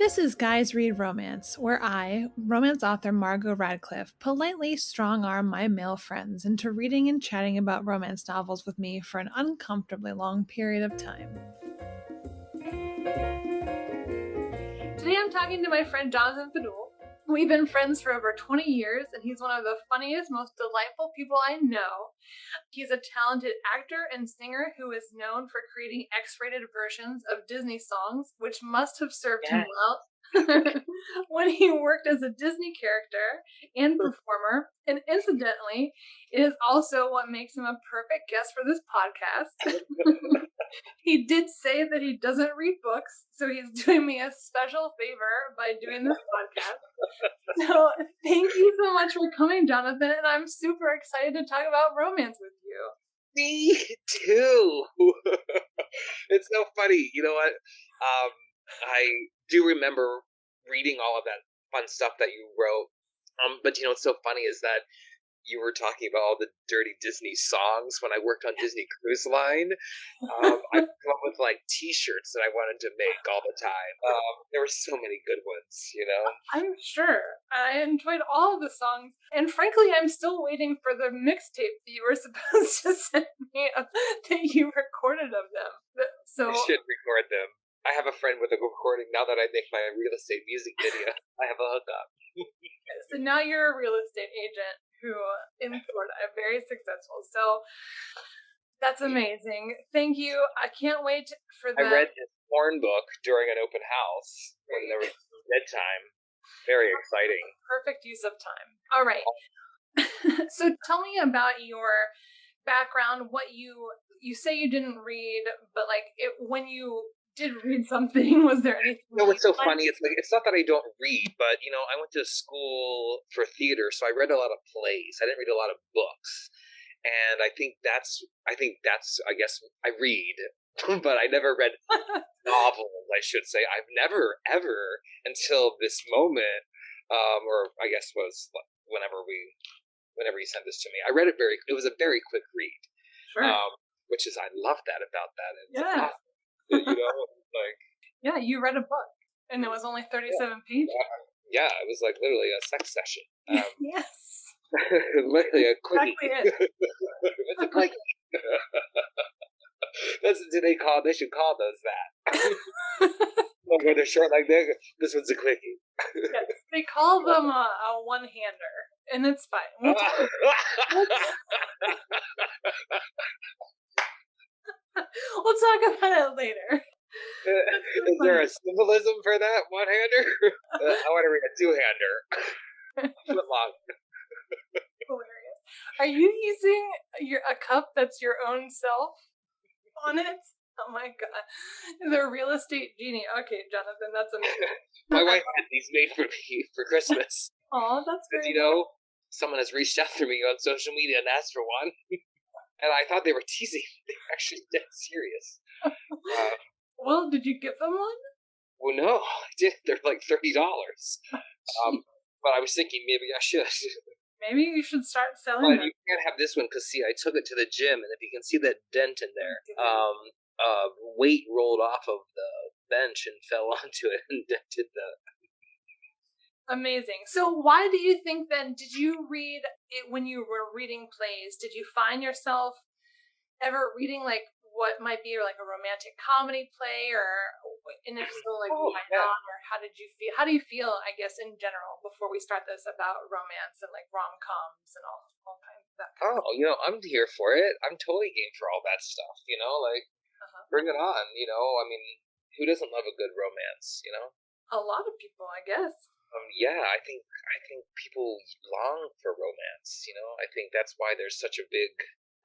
This is Guys Read Romance, where I, romance author Margot Radcliffe, politely strong-arm my male friends into reading and chatting about romance novels with me for an uncomfortably long period of time. Today I'm talking to my friend Jonathan Fadoul. We've been friends for over 20 years, and he's one of the funniest, most delightful people I know. He's a talented actor and singer who is known for creating X-rated versions of Disney songs, which must have served him well when he worked as a Disney character and performer. And incidentally, it is also what makes him a perfect guest for this podcast. He did say that he doesn't read books, so he's doing me a special favor by doing this podcast. So thank you so much for coming, Jonathan, and I'm super excited to talk about romance with you. Me too. It's so funny. You know what? I do remember reading all of that fun stuff that you wrote. But you know what's so funny is that you were talking about all the dirty Disney songs when I worked on Disney Cruise Line. I come up with like T-shirts that I wanted to make all the time. There were so many good ones, you know. I'm sure. I enjoyed all of the songs, and frankly, I'm still waiting for the mixtape that you were supposed to send me that you recorded of them. So I should record them. I have a friend with a recording now that I make my real estate music video. I have a hookup. So now you're a real estate agent who in Florida are very successful. So that's amazing. Thank you. I can't wait for the... I read his porn book during an open house when there was dead time. Very exciting. Perfect use of time. All right. So tell me about your background, what you say you didn't read, but like when you did read something, was there anything? You know what's so funny? It's like, it's not that I don't read, but you know, I went to school for theater, so I read a lot of plays. I didn't read a lot of books, and I guess I read, but I never read novels. I should say I've never ever until this moment, or I guess was whenever you sent this to me. I read it it was a very quick read, sure. Which is I love that about that. It's yeah. awesome. You know, like, yeah, you read a book and it was only 37 pages. Yeah, it was like literally a sex session. Yes. Literally a quickie. Exactly it. It's a quickie. They should call those that. Like when they're short like that, this one's a quickie. Yes, they call them a one-hander, and it's fine. We'll talk about it later. Is there a symbolism for that one-hander? I want to read a two-hander. Foot long. Hilarious. Are you using a cup that's your own self on it? Oh my god. The real estate genie. Okay, Jonathan, that's amazing. My wife had these made for me for Christmas. Oh, that's very you know, someone has reached out to me on social media and asked for one. And I thought they were teasing. They were actually dead serious. Well, did you give them one? Well, no, I did. They're like $30. But I was thinking maybe I should. Maybe you should start selling them. You can't have this one because, see, I took it to the gym, and if you can see that dent in there, weight rolled off of the bench and fell onto it and dented the... Amazing. So why do you think then, did you read it when you were reading plays? Did you find yourself ever reading like what might be like a romantic comedy play, and if so, like why not? Or how do you feel, I guess, in general, before we start this, about romance and like rom-coms and all kinds of that kind of stuff? You know, I'm here for it. I'm totally game for all that stuff, you know, like bring it on, you know. I mean, who doesn't love a good romance, you know? A lot of people, I guess. Yeah, I think people long for romance, you know. I think that's why there's such a big...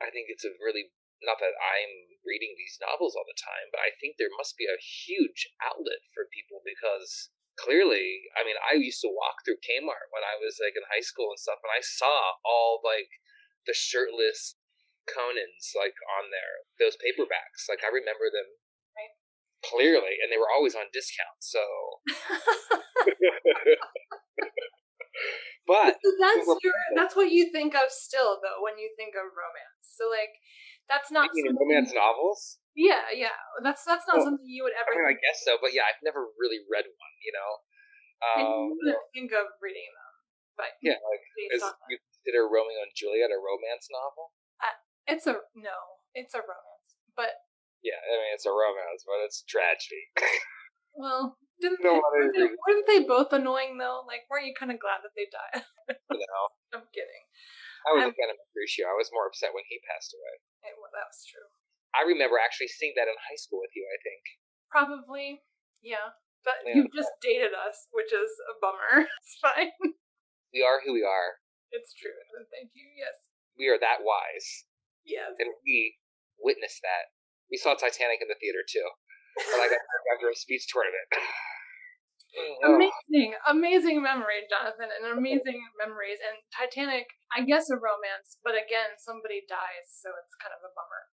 I think it's a really... Not that I'm reading these novels all the time, but I think there must be a huge outlet for people because clearly, I mean, I used to walk through Kmart when I was like in high school and stuff, and I saw all like the shirtless Conans like on there, those paperbacks. Like I remember them clearly, and they were always on discount. So, but that's what you think of still, though, when you think of romance. So like. That's not romance novels. Yeah, that's not Well, something you would I ever mean, I think. guess so, but yeah, I've never really read one, And Um, you wouldn't think of reading them, but yeah, like, based on you consider Romeo and Juliet a romance novel? that, it's a romance. But Yeah, I mean, it's a romance, but it's tragedy. well, No one read it, weren't they both annoying though? Like, weren't you kind of glad that they died? you know. I'm kidding. I was I'm, a fan of Mercutio. I was more upset when he passed away. well, that was true. I remember actually seeing that in high school with you, I think. Probably, yeah. But Yeah. you just dated us, which is a bummer. It's fine. We are who we are. It's true. Thank you. Yes. We are that wise. Yes. And we witnessed that. We saw Titanic in the theater, too. But I got after a speech tournament. Amazing memory, Jonathan, and amazing memories. And Titanic, I guess a romance, but again, somebody dies, so it's kind of a bummer.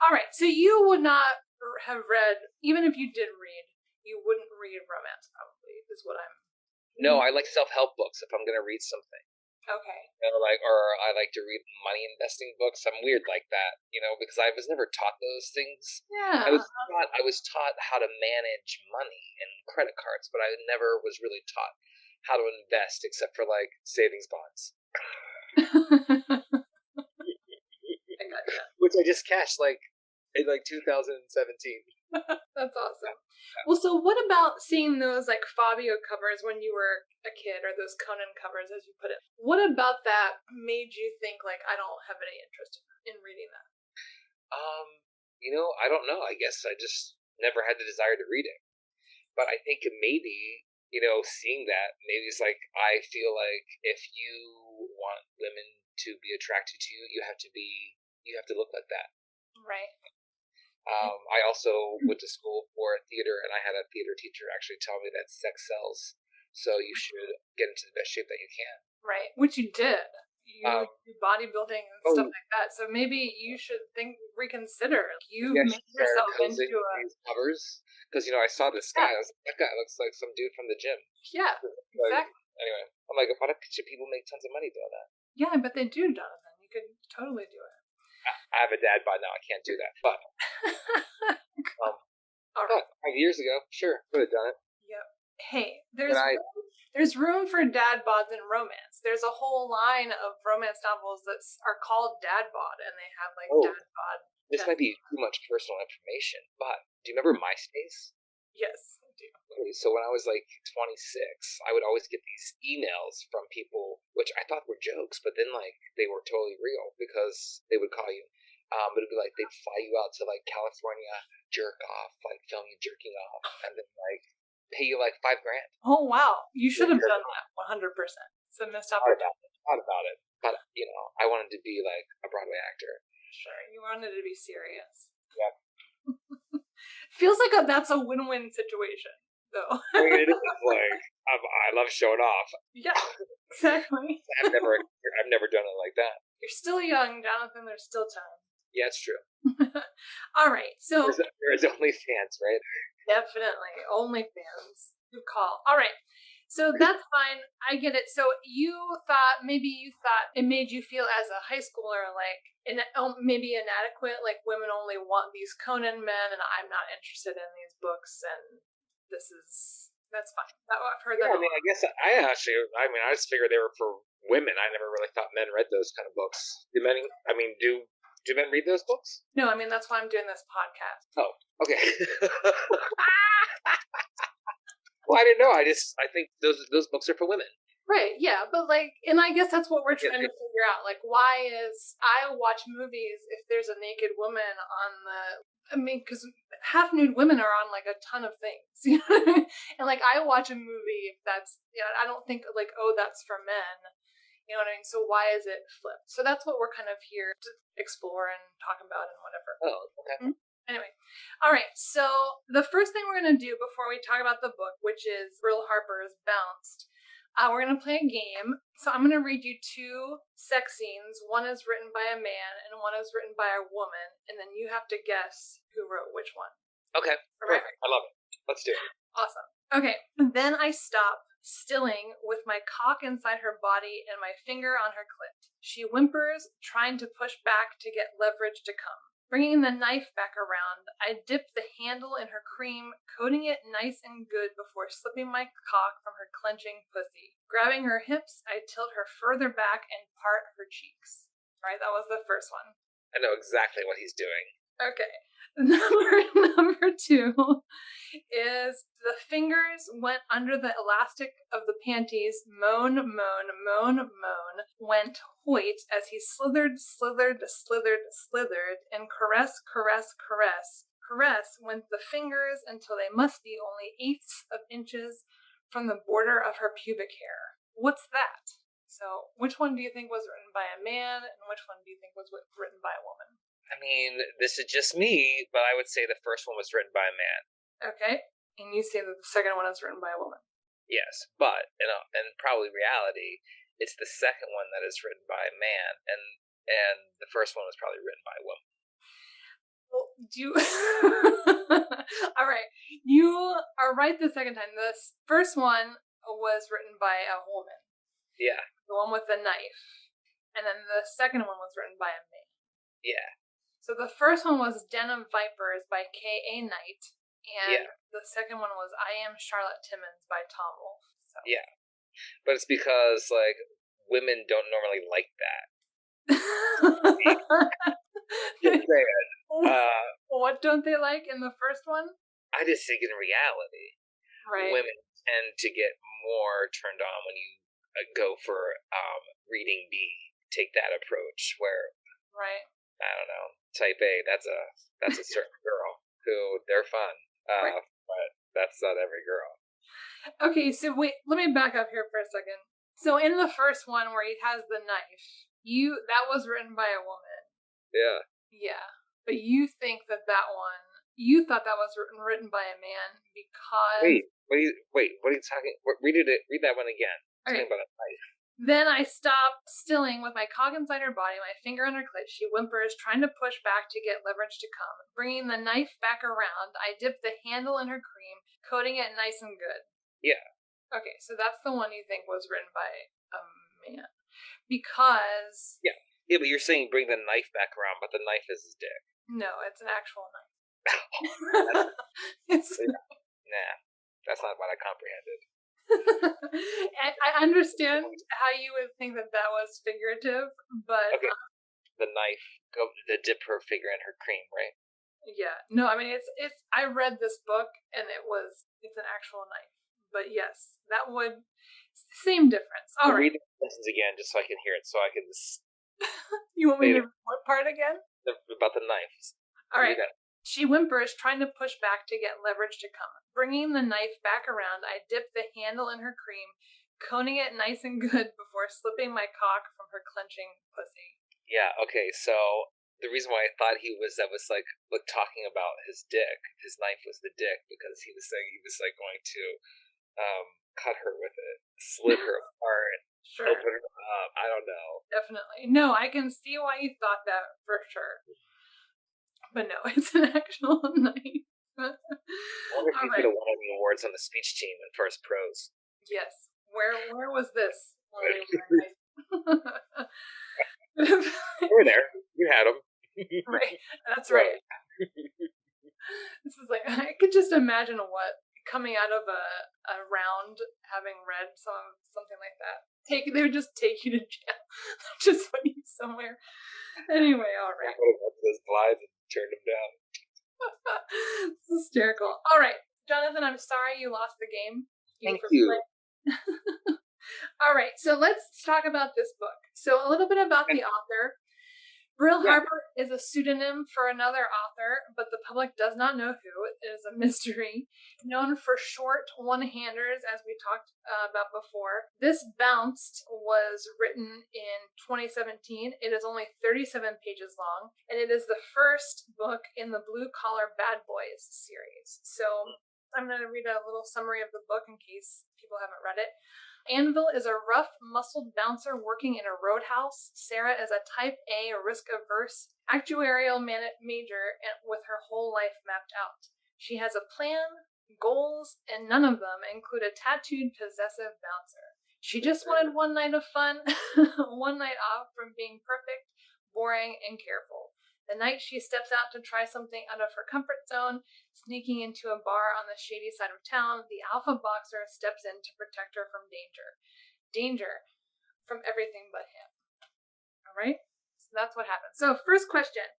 All right, so you would not have read, even if you did read, you wouldn't read romance, probably, is what I'm. No, I like self-help books if I'm going to read something. Okay. Or I like to read money investing books. I'm weird like that, because I was never taught those things. Yeah. I was taught how to manage money and credit cards, but I never was really taught how to invest except for like savings bonds. I gotcha. Which I just cashed in 2017. That's awesome. Well, so what about seeing those like Fabio covers when you were a kid, or those Conan covers, as you put it? What about that made you think like, I don't have any interest in reading that? I don't know. I guess I just never had the desire to read it. But I think maybe, seeing that, maybe it's like, I feel like if you want women to be attracted to you, you have to look like that. Right. I also went to school for theater, and I had a theater teacher actually tell me that sex sells, so you should get into the best shape that you can. Right, which you did. You do bodybuilding and stuff like that, so maybe you should reconsider. You made yourself into these covers, because I saw this guy. I was like, that guy looks like some dude from the gym. Yeah, exactly. Anyway, I'm like, why should people make tons of money doing that? Yeah, but they do, Jonathan. You could totally do it. I have a dad bod now. I can't do that. But all right. 5 years ago, sure, would have done it. Yep. Hey, there's room for dad bods in romance. There's a whole line of romance novels that are called dad bod, and they have like dad bod. This might be too much personal information, but do you remember MySpace? Yes, I do. Okay, so when I was like 26, I would always get these emails from people, which I thought were jokes, but then like they were totally real, because they would call you. But it'd be like they'd fly you out to like California, jerk off, like film you jerking off, and then like pay you like $5,000. Oh wow, you should have done that 100%. It's a missed opportunity. Thought about it, but I wanted to be like a Broadway actor. Sure, you wanted to be serious. Yep. Feels like that's a win-win situation, though. I mean, it is like I love showing off. Yeah, exactly. I've never done it like that. You're still young, Jonathan. There's still time. Yeah, it's true. All right, so there's OnlyFans, right? Definitely OnlyFans. Good call. All right, so that's fine. I get it. So maybe you thought it made you feel as a high schooler like maybe inadequate. Like, women only want these Conan men, and I'm not interested in these books. And that's fine. I've heard that. I mean, I guess I just figured they were for women. I never really thought men read those kind of books. Do men read those books? No, I mean, that's why I'm doing this podcast. Oh, okay. Well, I didn't know. I think those books are for women. Right, yeah, but and I guess that's what we're trying to figure out. Like, why I watch movies if there's a naked woman on because half-nude women are on like a ton of things, you know? And like, I watch a movie if that's, I don't think like, oh, that's for men. You know what I mean? So why is it flipped? So that's what we're kind of here to explore and talk about and whatever. Oh, okay. Mm-hmm. Anyway, all right. So the first thing we're going to do before we talk about the book, which is Brill Harper's Bounced, we're going to play a game. So I'm going to read you 2 sex scenes. One is written by a man and one is written by a woman. And then you have to guess who wrote which one. Okay. Right. I love it. Let's do it. Awesome. Okay. Then I stop, stilling with my cock inside her body and my finger on her clit. She whimpers, trying to push back to get leverage to come. Bringing the knife back around, I dipped the handle in her cream, coating it nice and good before slipping my cock from her clenching pussy. Grabbing her hips, I tilt her further back and part her cheeks. All right, that was the first one. I know exactly what he's doing. Okay. Number 2 is the fingers went under the elastic of the panties, moan, moan, moan, moan, went hoit as he slithered, slithered, slithered, slithered, and caress, caress, caress, caress went the fingers until they must be only eighths of inches from the border of her pubic hair. What's that? So, which one do you think was written by a man, and which one do you think was written by a woman? I mean, this is just me, but I would say the first one was written by a man. Okay, and you say that the second one is written by a woman. Yes, but in probably reality, it's the second one that is written by a man, and the first one was probably written by a woman. Well, do you... All right, you are right the second time. The first one was written by a woman. Yeah. The one with the knife. And then the second one was written by a man. Yeah. So the first one was Den of Vipers by K.A. Knight, and the second one was I Am Charlotte Timmons by Tom Wolfe. So. Yeah. But it's because, like, women don't normally like that. Just saying. What don't they like in the first one? I just think in reality, women tend to get more turned on when you go for reading B. Take that approach where, I don't know, type A, that's a certain girl who they're fun, but that's not every girl. Okay, so wait, let me back up here for a second. So in the first one where he has the knife, that was written by a woman. Yeah. Yeah, but you think that one, you thought that was written by a man because... Wait, what are you talking? Read that one again. Okay. Talking about a knife. Then I stop stilling with my cock inside her body, my finger on her clit. She whimpers, trying to push back to get leverage to come. Bringing the knife back around, I dip the handle in her cream, coating it nice and good. Yeah. Okay, so that's the one you think was written by a man. Because... Yeah, but you're saying bring the knife back around, but the knife is his dick. No, it's an actual knife. Nah, that's not what I comprehended. I understand how you would think that was figurative, but... Okay. The knife, to dip her finger in her cream, right? Yeah. No, I mean, it's I read this book, and it's an actual knife. But yes, that would... Same difference. All right. Read the sentence again, just so I can hear it, so I can... You want me to... What part again? About the knives. All right. She whimpers, trying to push back to get leverage to come. Bringing the knife back around, I dip the handle in her cream, coating it nice and good before slipping my cock from her clenching pussy. Yeah, okay, so the reason why I thought he was talking about his dick, his knife was the dick, because he was saying he was going to cut her with it, slit her apart, open her up. I don't know. Definitely. No, I can see why you thought that for sure. But no, it's an actual knife. I wonder if he could have won any awards on the speech team in first prose. Yes. Where was this? You were there. You had them. Right. That's right. This is I could just imagine coming out of a round having read something like that. They would just take you to jail. Just put you somewhere. Anyway, all right. I would have went to those blinds and turned them down. It's hysterical. All right, Jonathan, I'm sorry you lost the game. Thank you. All right, so let's talk about this book. So a little bit about the author. Brill Harper is a pseudonym for another author, but the public does not know who. It is a mystery. Known for short one-handers, as we talked about before. This Bounced was written in 2017. It is only 37 pages long, and it is the first book in the Blue Collar Bad Boys series. So I'm going to read a little summary of the book in case people haven't read it. Anvil is a rough, muscled bouncer working in a roadhouse. Sarah is a type A, risk-averse actuarial major with her whole life mapped out. She has a plan, goals, and none of them include a tattooed, possessive bouncer. She just wanted one night of fun, one night off from being perfect, boring, and careful. The night she steps out to try something out of her comfort zone, sneaking into a bar on the shady side of town, the alpha boxer steps in to protect her from danger. Danger from everything but him. All right? So that's what happened. So first question.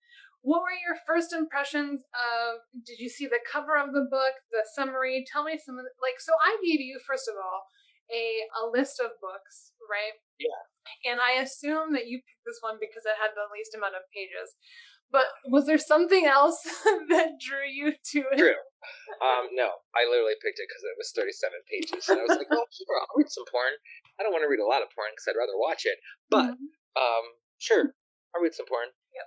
What were your first impressions of, did you see the cover of the book, the summary? Tell me some of the, so I gave you, first of all, a list of books, right? Yeah. And I assume that you picked this one because it had the least amount of pages. But was there something else that drew you to it? True. No, I literally picked it because it was 37 pages. And I was like, oh, sure, I'll read some porn. I don't want to read a lot of porn because I'd rather watch it. But, sure, I'll read some porn. Yep.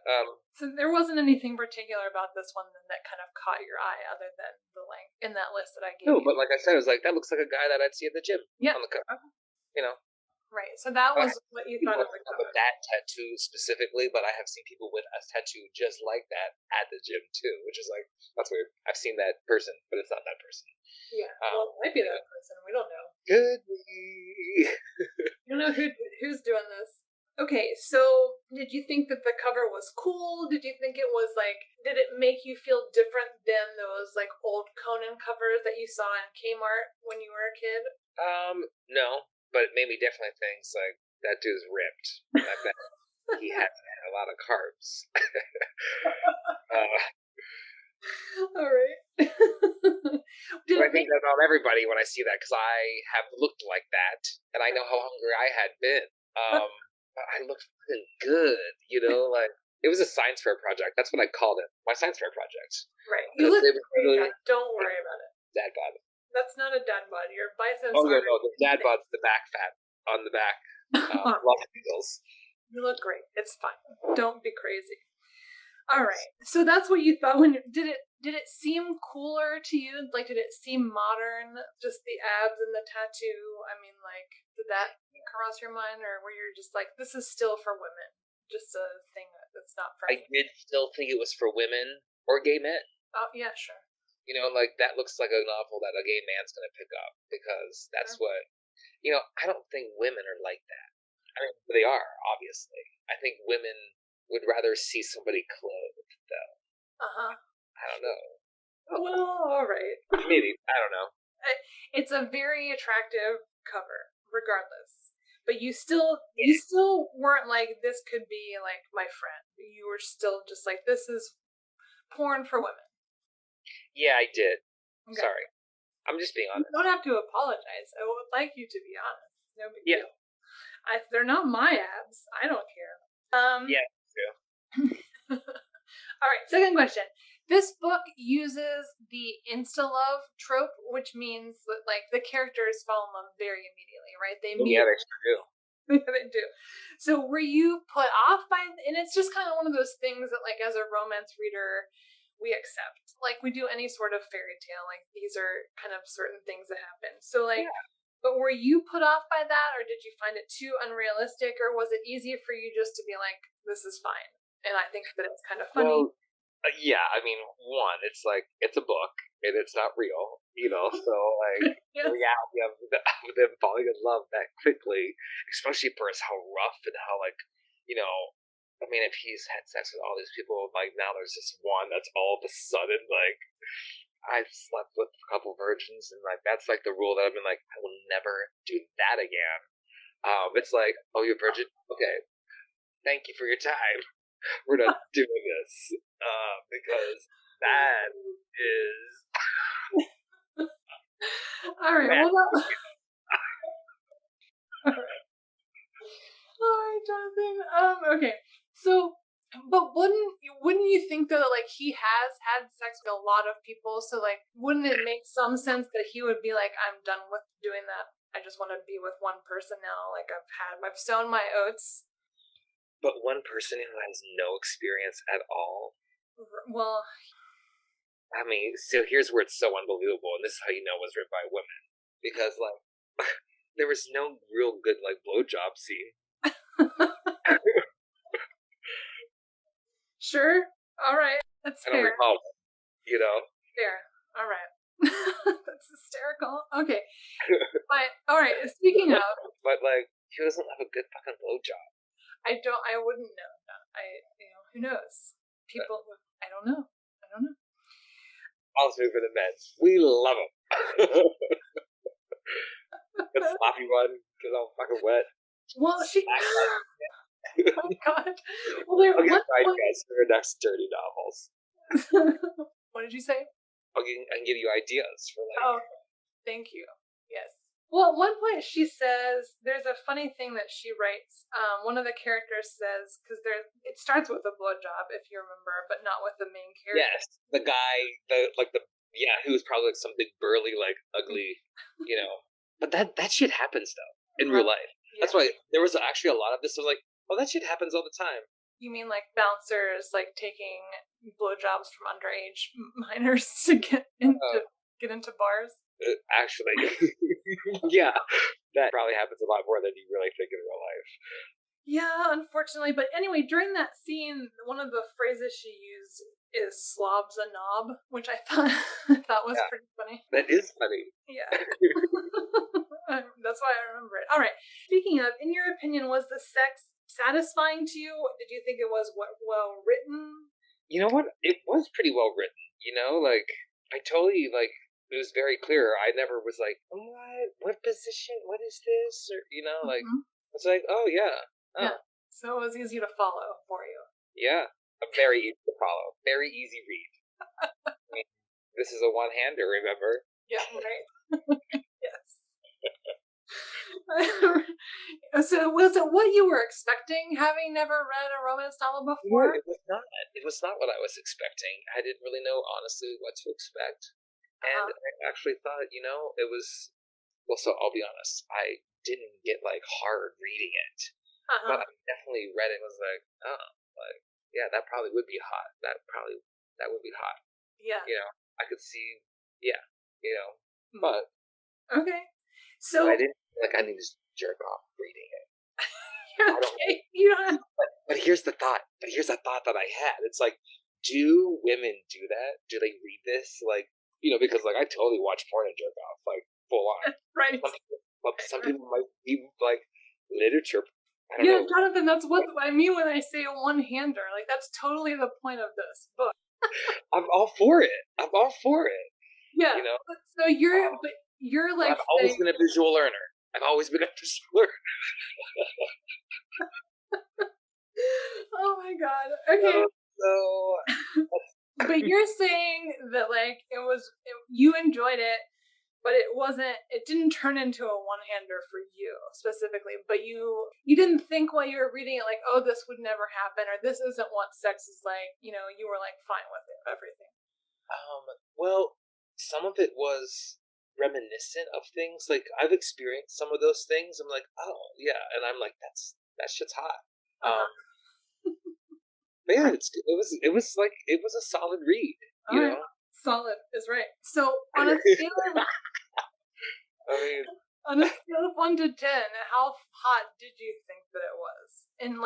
So there wasn't anything particular about this one that kind of caught your eye other than the length in that list that I gave you. No, but like I said, it was like, that looks like a guy that I'd see at the gym on the cover. Okay. You know? Right, so that was what you thought of the cover. That tattoo specifically, but I have seen people with a tattoo just like that at the gym too, which is like, that's weird. I've seen that person, but it's not that person. Yeah, well, it might be that person. We don't know. Could be. You don't know who's doing this. Okay, so did you think that the cover was cool? Did you think it was did it make you feel different than those old Conan covers that you saw in Kmart when you were a kid? No. But it made me definitely think, that dude's ripped. I bet he hasn't had a lot of carbs. All right. I think that's on everybody when I see that, because I have looked like that, and I know how hungry I had been. But I looked fucking good, it was a science fair project. That's what I called it. My science fair project. Right. You look great. Don't worry about it. Dad bod. That's not a dad bod. Your biceps. Oh, no, the dad bod's the back fat on the back. Muscles. You look great. It's fine. Don't be crazy. All right. So that's what you thought when did it seem cooler to you? Did it seem modern? Just the abs and the tattoo? I mean, did that cross your mind, or were you just this is still for women? Just a thing that's not for I did still think it was for women or gay men. Oh, yeah, sure. That looks like a novel that a gay man's going to pick up, because that's what, I don't think women are like that. I mean, they are, obviously. I think women would rather see somebody clothed, though. I don't know. Well, all right. Maybe. I don't know. It's a very attractive cover, regardless. But you still weren't this could be my friend. You were still just this is porn for women. Yeah, I did. Okay. Sorry. I'm just being honest. You don't have to apologize. I would like you to be honest. No big deal. They're not my abs. I don't care. Yeah, true. All right, second question. This book uses the insta-love trope, which means that the characters fall in love very immediately, right? They meet. Yeah, they do. Yeah, they do. So were you put off by, and it's just kind of one of those things that as a romance reader, we accept. We do any sort of fairy tale. These are kind of certain things that happen. So but were you put off by that, or did you find it too unrealistic, or was it easy for you just to be this is fine? And I think that it's kind of funny. Well, yeah, I mean, one, it's it's a book, and it's not real, so Yes. the reality of them falling in love that quickly, especially for how rough and how I mean, if he's had sex with all these people, now there's this one that's all of a sudden, I've slept with a couple virgins, and that's the rule that I've been I will never do that again. It's oh, you're a virgin? Okay. Thank you for your time. We're not doing this. Because that is... All right, well, all right, Jonathan. Okay. So, but wouldn't you think though that he has had sex with a lot of people? So wouldn't it make some sense that he would be I'm done with doing that. I just want to be with one person now. I've sown my oats. But one person who has no experience at all. Well, I mean, so here's where it's so unbelievable, and this is how you know it was written by women, because there was no real good blowjob scene. Sure. All right. That's fair. I don't recall it, Fair. All right. That's hysterical. Okay. But, all right. Speaking of. But, he doesn't have a good fucking blowjob. I wouldn't know that. Who knows? people who, I don't know. I'll speak for the men. We love them. Good sloppy one, get all fucking wet. Well, she. Oh my god. Well, there. I'll get What? my guys for your next dirty novels. What did you say? I can give you ideas for like. Oh, thank you. Yes. Well, at one point she says there's a funny thing that she writes. One of the characters says because it starts with a blowjob if you remember, but not with the main character. Yes, the guy, who's probably like some big burly, like ugly, you know. But that shit happens though in real life. Yeah. That's why there was actually a lot of this. Was like, oh, that shit happens all the time. You mean like bouncers like taking blowjobs from underage minors to get into bars? Actually, yeah, that probably happens a lot more than you really think in real life. Yeah, unfortunately. But anyway, during that scene, one of the phrases she used is "slobs a knob," which I thought was pretty funny. That is funny. Yeah. That's why I remember it. All right. Speaking of, in your opinion, was the sex satisfying to you? Did you think it was well written? You know what? It was pretty well written. You know, like I totally like. It was very clear. I never was like, what position? What is this? Or like it's like, oh yeah. Yeah. So it was easy to follow for you. Yeah, very easy to follow. Very easy read. I mean, this is a one-hander, remember? Yeah, right. Yes. So was it what you were expecting, having never read a romance novel before? No, it was not. It was not what I was expecting. I didn't really know, honestly, what to expect. And I actually thought, it was... Well, so I'll be honest. I didn't get, hard reading it. But I definitely read it and was like, oh, yeah, that probably would be hot. That would be hot. Yeah. I could see, yeah, but... Okay. So... I didn't feel like I need to jerk off reading it. Okay. You don't have... But here's the thought. That I had. It's like, do women do that? Do they read this? Because I totally watch porn and jerk off, full on. Right. Some people might be literature. I don't know. Jonathan, that's what I mean when I say a one-hander. That's totally the point of this book. I'm all for it. Yeah. So you're like. I've always been a visual learner. Oh my god. Okay. But you're saying that you enjoyed it, but it didn't turn into a one-hander for you specifically, but you didn't think while you were reading it oh, this would never happen, or this isn't what sex is like, you were fine with it, everything. Well, some of it was reminiscent of things, I've experienced some of those things. I'm like, oh yeah, and I'm like, that shit's hot. But yeah, it was a solid read. You know? Solid is right. So on a scale of on a scale of 1 to 10, how hot did you think that it was? And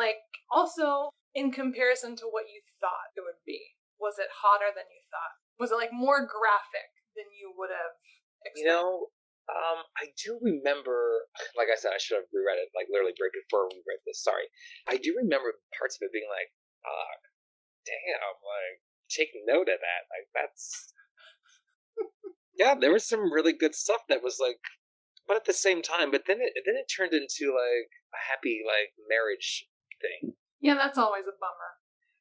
also in comparison to what you thought it would be, was it hotter than you thought? Was it more graphic than you would have expected? I do remember, like I said, I should have reread it, literally right before we read this. Sorry. I do remember parts of it being damn, take note of that. That's... Yeah, there was some really good stuff that was but at the same time, but then it turned into a happy marriage thing. Yeah, that's always a bummer.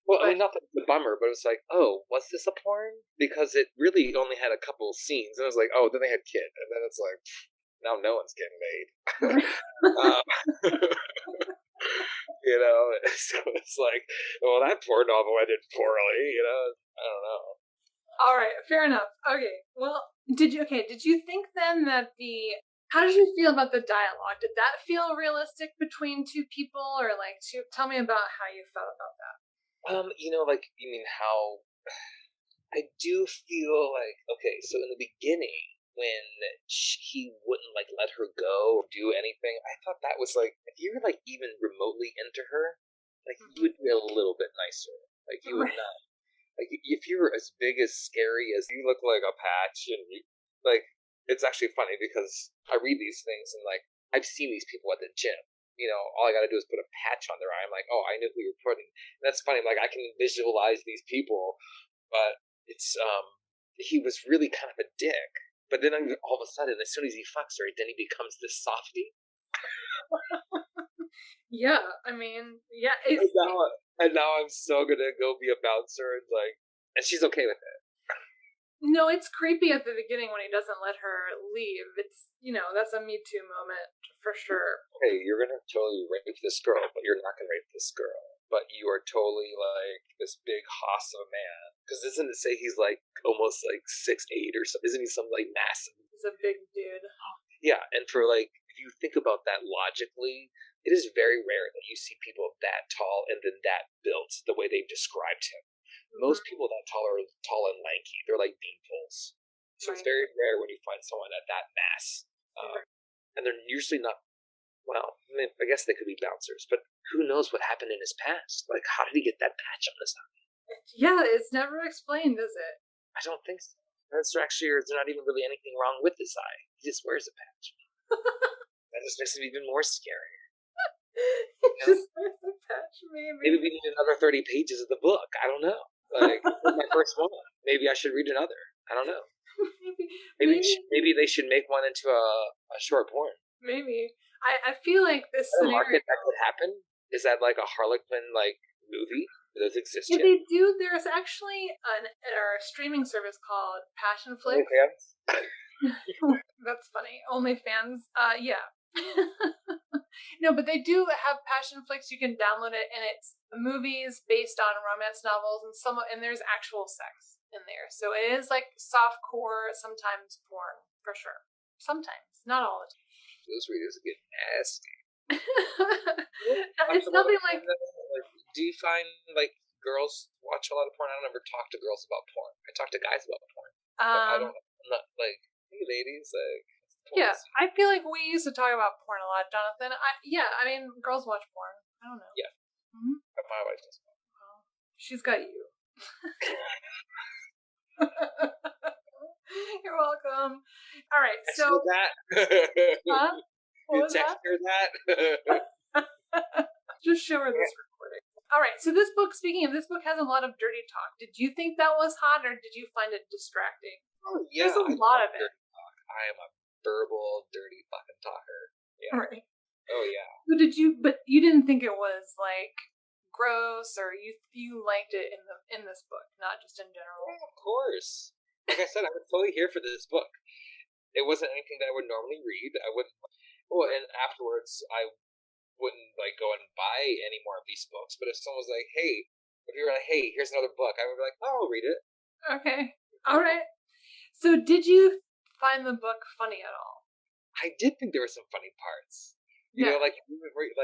Well, I mean, not that it's a bummer, but it's oh, was this a porn? Because it really only had a couple of scenes, and it was oh, then they had kids, and then it's now no one's getting made. So it's well, that poor novel ended poorly, I don't know. All right, fair enough. Okay, well, did you think then that how did you feel about the dialogue? Did that feel realistic between two people, or tell me about how you felt about that? You mean how... I do feel okay, so in the beginning, when he wouldn't let her go or do anything, I thought that was if you were even remotely into her, you would be a little bit nicer. You would not, if you were as big as scary as you look like a patch, and you, it's actually funny because I read these things and I've seen these people at the gym, all I got to do is put a patch on their eye. I'm like, oh, I knew who you're putting. And that's funny. Like, I can visualize these people, but it's he was really kind of a dick. But then all of a sudden, as soon as he fucks her, then he becomes this softie. Yeah, I mean, yeah. And now I'm so gonna go be a bouncer and she's okay with it. No, it's creepy at the beginning when he doesn't let her leave. It's, that's a Me Too moment for sure. Hey, you're gonna totally rape this girl, but you're not gonna rape this girl. But you are totally like this big hoss of a man. Because doesn't it say he's like almost like 6'8" or something? Isn't he some like massive? He's a big dude. Yeah, and for like, if you think about that logically, it is very rare that you see people that tall and then that built the way they've described him. Most people that tall are tall and lanky. They're like beanpoles. So It's very rare when you find someone at that mass. And they're usually not, well, I guess they could be bouncers, but who knows what happened in his past? Like, how did he get that patch on his eye? Yeah, it's never explained, is it? I don't think so. There's not even really anything wrong with his eye. He just wears a patch. That just makes him even more scary. Just wears a patch, Maybe we need another 30 pages of the book. I don't know. Like, my first one. Maybe I should read another. I don't know. Maybe they should make one into a short porn. Maybe. I feel like this market that could happen is that like a Harlequin like movie. Does it exist yet? They do. There's actually our streaming service called Passionflix. That's funny. OnlyFans. Yeah. No, but they do have Passionflix. You can download it, and it's movies based on romance novels, and there's actual sex in there. So it is like softcore, sometimes porn for sure. Sometimes, not all the time. Those readers get nasty. It's nothing like. Do you find like girls watch a lot of porn? I don't ever talk to girls about porn. I talk to guys about porn. I'm not like, hey ladies, like. Yeah, I feel like we used to talk about porn a lot, Jonathan. I mean, girls watch porn. I don't know. Yeah. Mm-hmm. But my wife doesn't. Well, she's got you. You're welcome. All right, so that. Huh? You text her that? Just show her this recording. All right, so speaking of this book, has a lot of dirty talk. Did you think that was hot, or did you find it distracting? Oh yeah, there's a lot of it. I am a verbal, dirty fucking talker. Yeah. Right. Oh yeah. So but you didn't think it was like gross, or you liked it in this book, not just in general? Yeah, of course. Like I said, I was totally here for this book. It wasn't anything that I would normally read. I wouldn't. Well, and afterwards, I wouldn't like go and buy any more of these books. But if someone was like, "Hey," if you were like, "Hey, here's another book," I would be like, "Oh, I'll read it." Okay. All right. So, did you find the book funny at all? I did think there were some funny parts. You know, like where it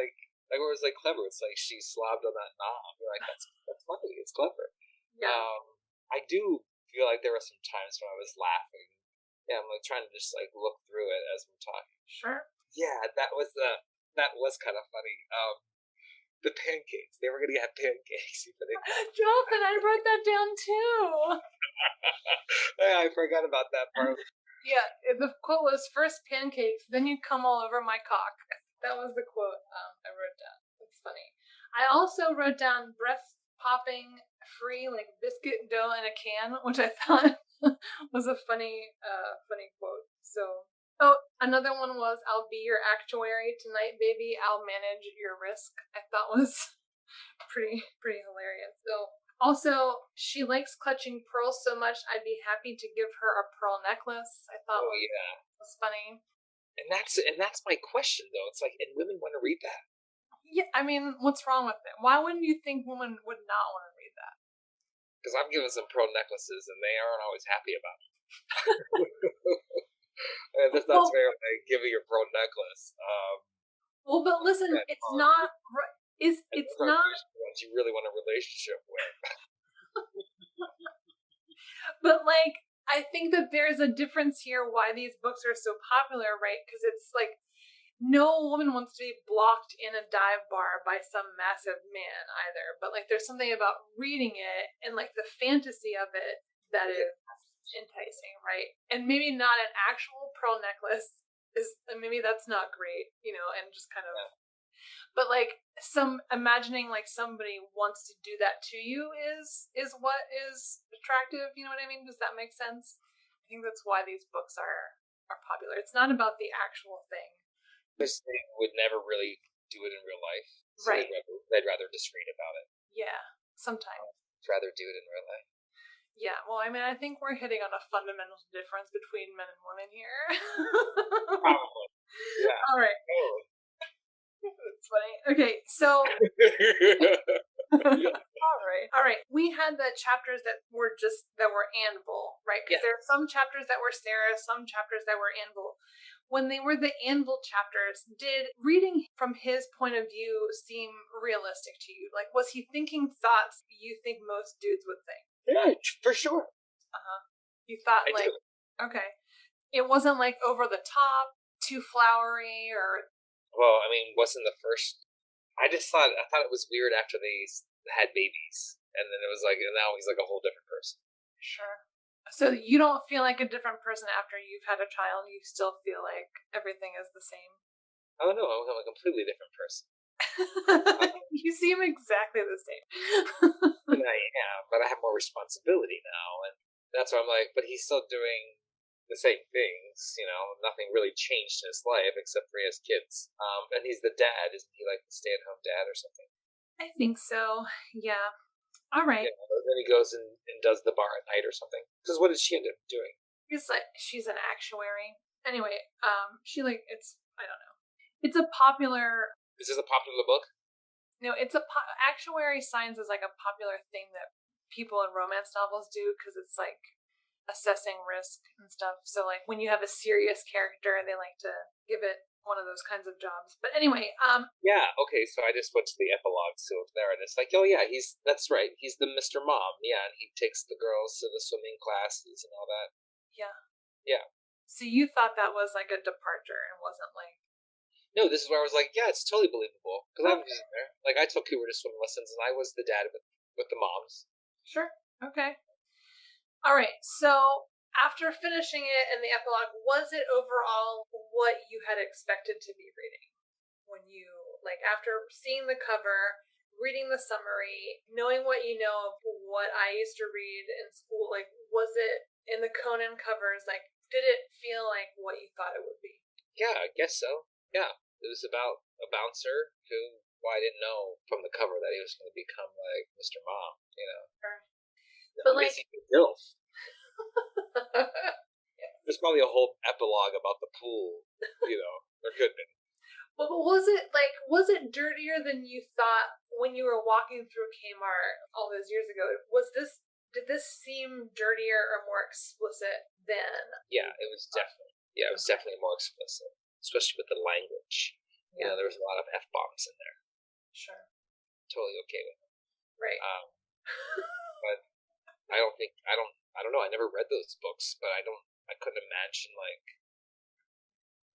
was like clever. It's like she slobbed on that knob. You're like, that's funny. It's clever. Yeah. I do feel like there were some times when I was laughing. Yeah, I'm like trying to just like look through it as we're talking. Sure. Yeah, that was kind of funny. The pancakes. They were gonna have pancakes. Jonathan, I wrote that down too. Yeah, I forgot about that part. Yeah, the quote was, "First pancakes, then you come all over my cock." That was the quote I wrote down. It's funny. I also wrote down breast popping free, like biscuit dough in a can, which I thought was a funny quote. So, another one was, "I'll be your actuary tonight, baby. I'll manage your risk." I thought was pretty hilarious. So. Also, she likes clutching pearls so much, I'd be happy to give her a pearl necklace. I thought was funny. And that's my question, though. It's like, and women want to read that. Yeah, I mean, what's wrong with it? Why wouldn't you think women would not want to read that? Because I've given some pearl necklaces, and they aren't always happy about it. That's not fair, like, giving your pearl necklace. Well, but listen, it's not... It's not ones you really want a relationship with. But like, I think that there's a difference here why these books are so popular, right? Because it's like no woman wants to be blocked in a dive bar by some massive man either. But like, there's something about reading it and like the fantasy of it that is enticing, right? And maybe not an actual pearl necklace maybe that's not great, and just kind of. But like imagining like somebody wants to do that to you is what is attractive. You know what I mean? Does that make sense? I think that's why these books are popular. It's not about the actual thing. Because they would never really do it in real life. So right. They'd rather just read about it. Yeah, sometimes. Rather do it in real life. Yeah, well, I mean, I think we're hitting on a fundamental difference between men and women here. Probably. Yeah. All right. Totally. It's funny. Okay, so. All right. We had the chapters that were Anvil, right? Because there are some chapters that were Sarah, some chapters that were Anvil. When they were the Anvil chapters, did reading from his point of view seem realistic to you? Like, was he thinking thoughts you think most dudes would think? Yeah, for sure. You thought okay. It wasn't like over the top, too flowery, or. Well, I mean, wasn't the first. I thought it was weird after they had babies, and then it was like, and now he's like a whole different person. Sure. So you don't feel like a different person after you've had a child? You still feel like everything is the same? Oh no, I'm a completely different person. You seem exactly the same. And I am, but I have more responsibility now, and that's why I'm like, but he's still doing the same things, you know, nothing really changed in his life except for he has kids. And he's the dad, isn't he, like the stay-at-home dad or something? I think so, yeah. All right. Yeah, then he goes and does the bar at night or something. Because what did she end up doing? She's an actuary. Anyway, it's, I don't know. It's a popular... Is this a popular book? No, it's actuary science is like a popular thing that people in romance novels do because it's like assessing risk and stuff. So like when you have a serious character, they like to give it one of those kinds of jobs. But anyway, yeah, okay, so I just went to the epilogue, so there it is. Like, oh yeah, that's right, he's the Mr. Mom, yeah, and he takes the girls to the swimming classes and all that. Yeah. Yeah. So you thought that was like a departure and wasn't like... No, this is where I was like, yeah, it's totally believable. Because I was there. Like, I took Cooper to swim lessons, and I was the dad with the moms. Sure. Okay. All right. So after finishing it in the epilogue, was it overall what you had expected to be reading? When you, like, after seeing the cover, reading the summary, knowing what you know of what I used to read in school, like, was it in the Conan covers, like, did it feel like what you thought it would be? Yeah, I guess so. Yeah. It was about a bouncer who, well, I didn't know from the cover that he was going to become like Mr. Mom, you know. Sure. But like, DILF. There's probably a whole epilogue about the pool, you know. There could be. But was it dirtier than you thought when you were walking through Kmart all those years ago? Did this seem dirtier or more explicit than? Yeah, it was definitely. Yeah, it was definitely more explicit. Especially with the language. Yeah. You know, there was a lot of F-bombs in there. Sure. Totally okay with it. Right. But I don't know, I never read those books, but I couldn't imagine, like,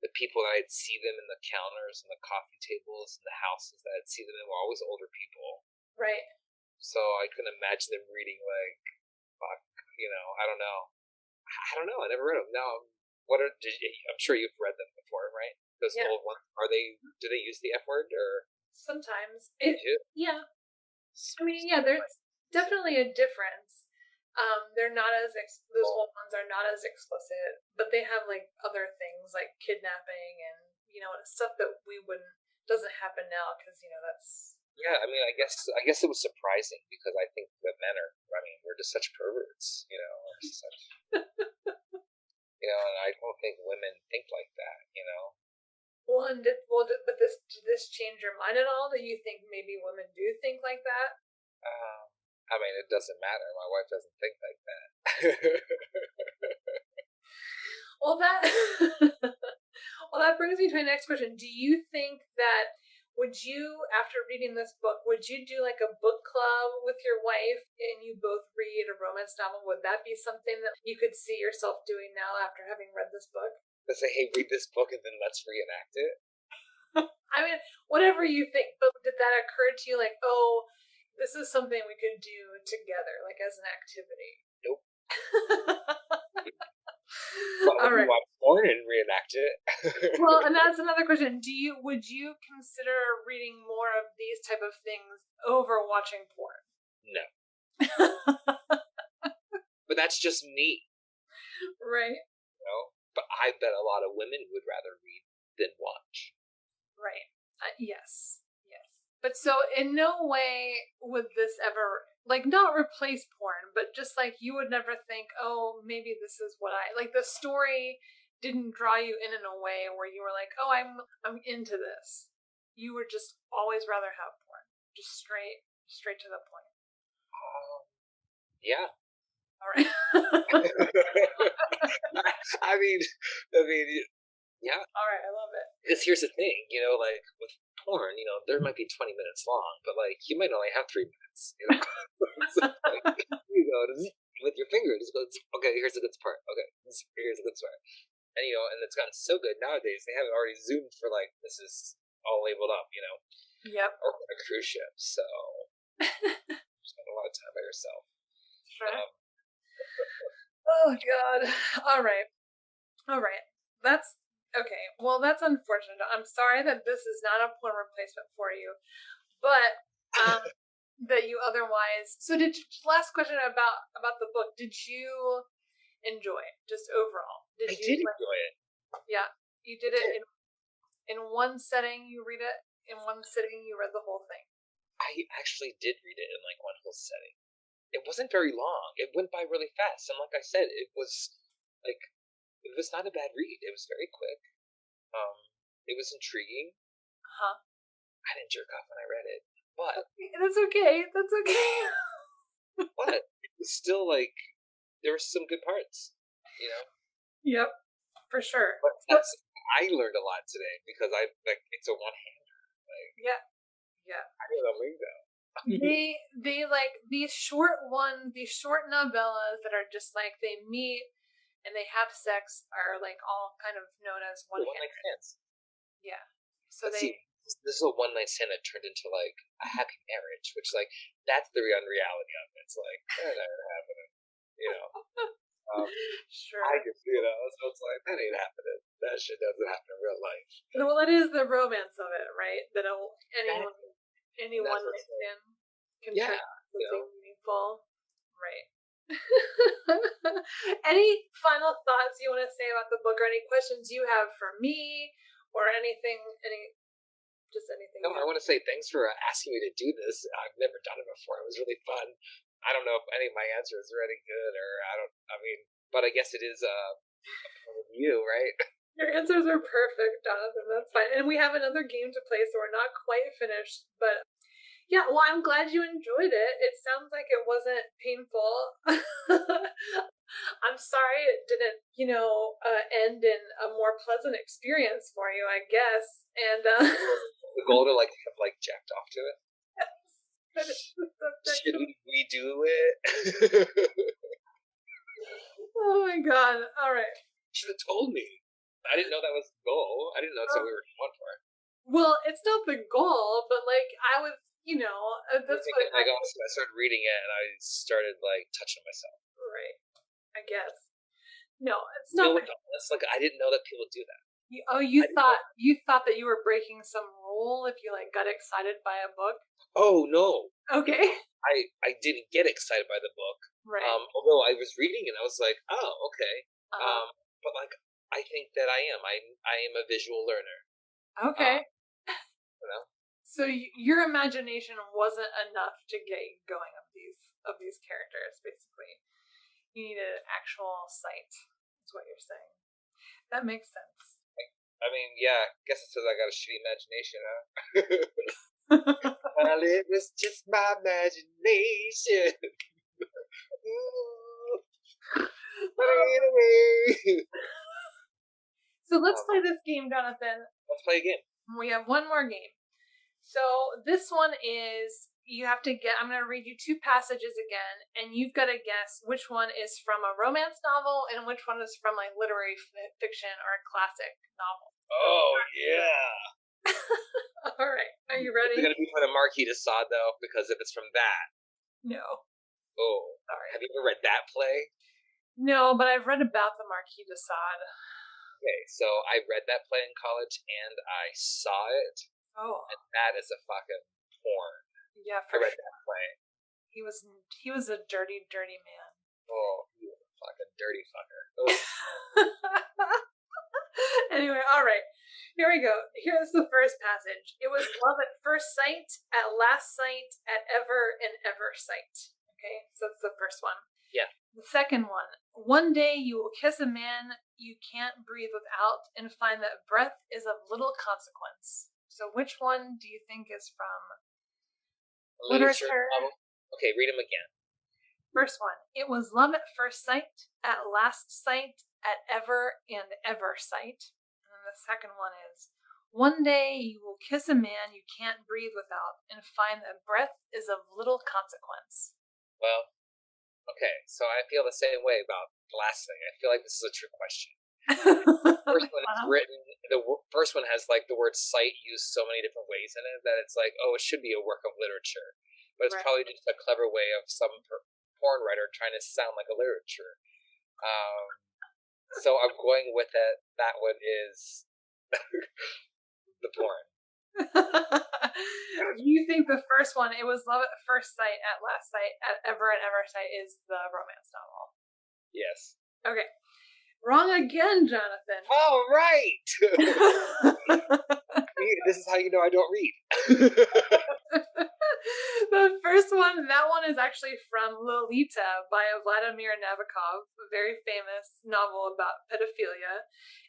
the people that I'd see them in the counters and the coffee tables and the houses that I'd see them in were always older people. Right. So I couldn't imagine them reading, like, fuck, you know, I don't know, I never read them. No. I'm sure you've read them before, right? Those old ones. Do they use the F word or? Sometimes. Yeah. I mean, yeah, there's definitely a difference. They're not those old ones are not as explicit, but they have like other things like kidnapping and, you know, stuff that doesn't happen now because, you know, that's. Yeah, I mean, I guess it was surprising because I think that we're just such perverts, you know. You know, and I don't think women think like that, you know. But did this change your mind at all? Do you think maybe women do think like that? I mean, it doesn't matter. My wife doesn't think like that. Well, that brings me to my next question. Do you think that after reading this book, would you do like a book club with your wife and you both read a romance novel? Would that be something that you could see yourself doing now after having read this book? Let's say, hey, read this book and then let's reenact it. I mean, whatever you think. But did that occur to you like, oh, this is something we could do together, like as an activity? Nope. All right. Watch porn and reenact it. Well, and that's another question. Would you consider reading more of these type of things over watching porn? No. But that's just me. Right. You know? But I bet a lot of women would rather read than watch. Right. Yes. Yes. But so in no way would this ever, like, not replace porn, but just like you would never think, oh, maybe this is what like the story didn't draw you in a way where you were like, oh, I'm into this. You would just always rather have porn. Just straight to the point. Yeah. All right. I mean, yeah. All right, I love it. Because here's the thing, you know, like with porn, you know, there might be 20 minutes long, but like you might only have 3 minutes, you know. So, like, you know, with your finger, just go, okay, here's the good part. Okay, here's the good part. And you know, and it's gotten so good nowadays, they have it already zoomed for like this is all labeled up, you know. Yep. Or on a cruise ship, so spend a lot of time by yourself. Sure. Oh God. All right. That's okay. Well, that's unfortunate. I'm sorry that this is not a porn replacement for you, but that you otherwise. So, last question about the book? Did you enjoy it just overall? I did enjoy it. Yeah, you did it in one setting. You read it in one sitting. You read the whole thing. I actually did read it in like one whole setting. It wasn't very long. It went by really fast, and like I said, it was not a bad read. It was very quick. It was intriguing. I didn't jerk off when I read it, but that's okay. That's okay. But it was still like there were some good parts, you know. Yep, for sure. But I learned a lot today because it's a one-hander. Like, yeah. I know the lingo. They like these short novellas that are just like they meet and they have sex are like all kind of known as one-night stands. Yeah. So this is a one-night stand that turned into like a happy marriage, which like that's the unreality of it. It's like that ain't happening, you know. Sure. I just, you know, so it's like that ain't happening. That shit doesn't happen in real life. Well, that is the romance of it, right? That any one-night stand can turn something meaningful, right? Any final thoughts you want to say about the book, or any questions you have for me, or anything? Anything? No, I want to say thanks for asking me to do this. I've never done it before. It was really fun. I don't know if any of my answers are any good, or but I guess it is a point of view, right? Your answers are perfect, Jonathan. That's fine. And we have another game to play, so we're not quite finished. But yeah, well, I'm glad you enjoyed it. It sounds like it wasn't painful. I'm sorry it didn't, end in a more pleasant experience for you, I guess. And the goal to have jacked off to it. Should we redo it? Oh my God! All right. You should have told me. I didn't know that was the goal. I didn't know that's what we were going for. Well, it's not the goal, but I was, that's what I started reading it and I started touching myself. Right. I guess. No, it's not. It's I didn't know that people do that. You thought that you were breaking some rule if you got excited by a book? Oh no. Okay. I didn't get excited by the book. Right. Although I was reading it, I was like, oh, okay. But I think that I am a visual learner. Okay. You know. So your imagination wasn't enough to get you going of these characters, basically. You needed an actual sight, is what you're saying. That makes sense. I mean, yeah, I guess it's because I got a shitty imagination, huh? Well, it was just my imagination. So let's play this game, Jonathan. Let's play a game. We have one more game. So this one is, I'm going to read you 2 passages again, and you've got to guess which one is from a romance novel and which one is from literary fiction or a classic novel. Oh, yeah. All right. Are you ready? It's going to be from the Marquis de Sade, though, because if it's from that. No. Oh. Sorry. Have you ever read that play? No, but I've read about the Marquis de Sade. Okay, so I read that play in college and I saw it, Oh, and that is a fucking porn. yeah, I for read sure. that play. He was a dirty, dirty man. Oh, you a fucking dirty fucker. Anyway, all right. Here we go. Here's the first passage. It was love at first sight, at last sight, at ever and ever sight. Okay, so that's the first one. Yeah. The second one. One day you will kiss a man you can't breathe without and find that breath is of little consequence. So which one do you think is from literature? Okay, read them again. First one. It was love at first sight, at last sight, at ever and ever sight. And then the second one is, one day you will kiss a man you can't breathe without and find that breath is of little consequence. Well, okay, so I feel the same way about the last thing. I feel like this is a trick question. First one is written, the first one has like the word sight used so many different ways in it that it's like, oh, it should be a work of literature. But it's probably just a clever way of some porn writer trying to sound like a literature. So I'm going with it. That one is the porn. You think the first one, it was love at first sight, at last sight, at ever and ever sight, is the romance novel? Yes. Okay. Wrong again, Jonathan. All right. This is how you know I don't read. The first one, that one is actually from Lolita by Vladimir Nabokov, a very famous novel about pedophilia.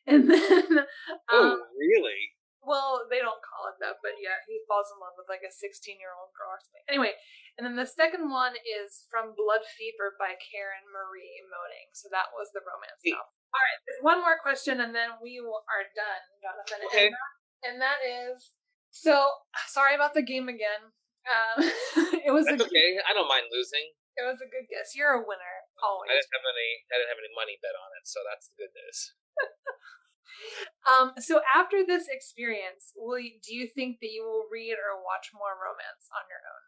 And then... oh, really? Well, they don't call it that, but yeah, he falls in love with like a 16-year-old girl or something. Anyway, and then the second one is from Blood Fever by Karen Marie Moning. So that was the romance novel. All right, there's one more question and then we are done, Jonathan. Okay. And that is, so sorry about the game again. It was okay. I don't mind losing. It was a good guess. You're a winner always. I didn't have any money bet on it, so that's the good news. So after this experience, do you think that you will read or watch more romance on your own?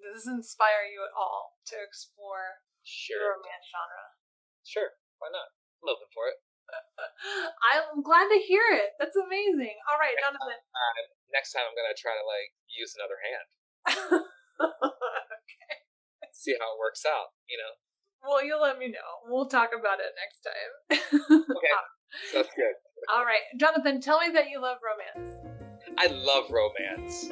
Does this inspire you at all to explore the romance genre? Sure, why not? I'm open for it. I'm glad to hear it. That's amazing. All right, Jonathan. Next time I'm going to try to use another hand. Okay. See how it works out, Well, you'll let me know. We'll talk about it next time. Okay, that's good. All right. Jonathan, tell me that you love romance. I love romance.